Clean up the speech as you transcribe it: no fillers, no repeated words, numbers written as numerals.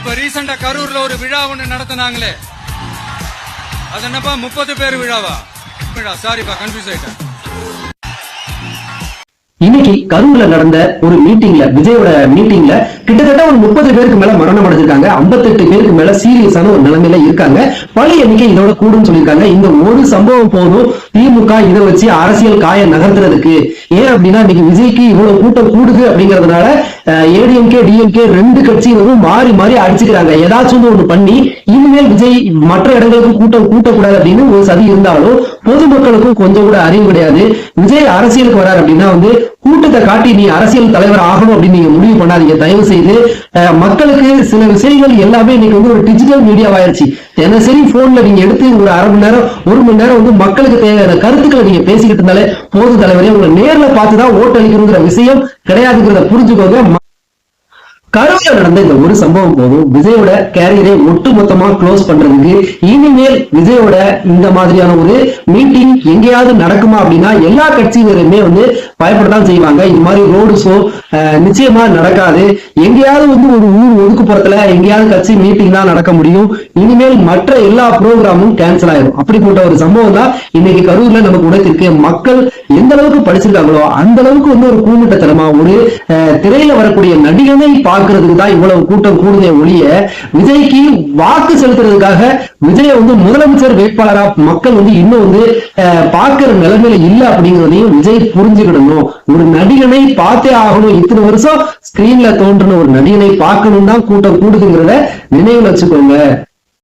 இப்ப ரீசெண்டா கரூர்ல ஒரு விழா ஒண்ணு நடத்தினாங்களே, அது என்னப்பா 30 பேர் விழாவா? சாரிப்பா, கன்ஃபியூஸ் ஆயிட்டேன். இன்னைக்கு கரூர்ல நடந்த ஒரு மீட்டிங்ல, விஜயோட மீட்டிங்ல கிட்டத்தட்ட ஒரு 30 பேருக்கு மேல மரணம் அடைஞ்சிருக்காங்க. 58 பேருக்கு மேல சீரியஸான ஒரு நிலைமையில இருக்காங்க. பழி எண்ணிக்கை இதோட கூடுன்னு சொல்லியிருக்காங்க. இந்த ஒரு சம்பவம் போதும் திமுக இதை வச்சு அரசியல் காய நகர்த்துறதுக்கு. ஏன் அப்படின்னா இன்னைக்கு விஜய்க்கு இவ்வளவு கூட்டம் கூடுது அப்படிங்கறதுனால ஏடிஎம்கே டிஎம்கே ரெண்டு கட்சியினரும் மாறி மாறி அடிச்சுக்கிறாங்க. ஏதாச்சும் ஒண்ணு பண்ணி இனிமேல் விஜய் மற்ற இடங்களுக்கும் கூட்டம் கூட்டக்கூடாது அப்படின்னு ஒரு சதி இருந்தாலும் பொதுமக்களுக்கும் கொஞ்சம் கூட அறிவு கிடையாது. விஜய் அரசியலுக்கு வராரு அப்படின்னா கூட்டத்தை காட்டி நீ அரசியல் தலைவர் ஆகணும் அப்படின்னு நீங்க முடிவு பண்ணாதீங்க. தயவு செய்து மக்களுக்கு சில விஷயங்கள் எல்லாமே இன்னைக்கு ஒரு டிஜிட்டல் மீடியாவாயிருச்சு. தினசரி போன்ல நீங்க எடுத்து ஒரு அரை மணி நேரம் 1 மணி நேரம் மக்களுக்கு தேவையான கருத்துக்களை நீங்க பேசிக்கிட்டு இருந்தாலே போது தலைவரே. உங்களை நேர்ல பார்த்துதான் ஓட்டு அளிக்கணுங்கிற விஷயம் கிடையாதுங்கிறத புரிஞ்சுக்கோங்க. கரூர்ல நடந்த இந்த ஒரு சம்பவம் போதும் விஜயோட கேரியரை ஒட்டுமொத்தமா க்ளோஸ் பண்றதுக்கு. இனிமேல் விஜயோட இந்த மாதிரியான ஒரு மீட்டிங் எங்கேயாவது நடக்குமா அப்படின்னா எல்லா கட்சியினருமே பயப்படத்தான் செய்வாங்க. இது மாதிரி ரோடு ஷோ நிச்சயமா நடக்காது. எங்கேயாவது ஒரு ஊர் ஒதுக்குப்புறத்துல எங்கேயாவது கட்சி மீட்டிங் தான் நடக்க முடியும். இனிமேல் மற்ற எல்லா ப்ரோக்ராமும் கேன்சல் ஆயிடும். அப்படிப்பட்ட ஒரு சம்பவம் தான் இன்னைக்கு கரூர்ல நமக்கு உடைத்திருக்கு. மக்கள் எந்த அளவுக்கு படிச்சிருக்காங்களோ அந்த அளவுக்கு ஒரு கூமுட்டத்தனமா ஒரு திரையில வரக்கூடிய நடிகனை பார்க்கறதுக்கு தான் இவ்வளவு கூட்டம் கூடுதே ஒழிய விஜய்க்கு வாக்கு செலுத்துறதுக்காக விஜய் முதலமைச்சர் வேட்பாளரா மக்கள் இன்னும் பார்க்கிற நிலைமையில இல்ல அப்படிங்கிறதையும் விஜய் புரிஞ்சுக்கிடணும். ஒரு நடிகனை பார்த்தே ஆகணும். இத்தனை வருஷம் ஸ்கிரீன்ல தோன்றின ஒரு நடிகனை பார்க்கணும் தான் கூட்டம் கூடுதுங்கிறத நினைவுல வச்சுக்கோங்க.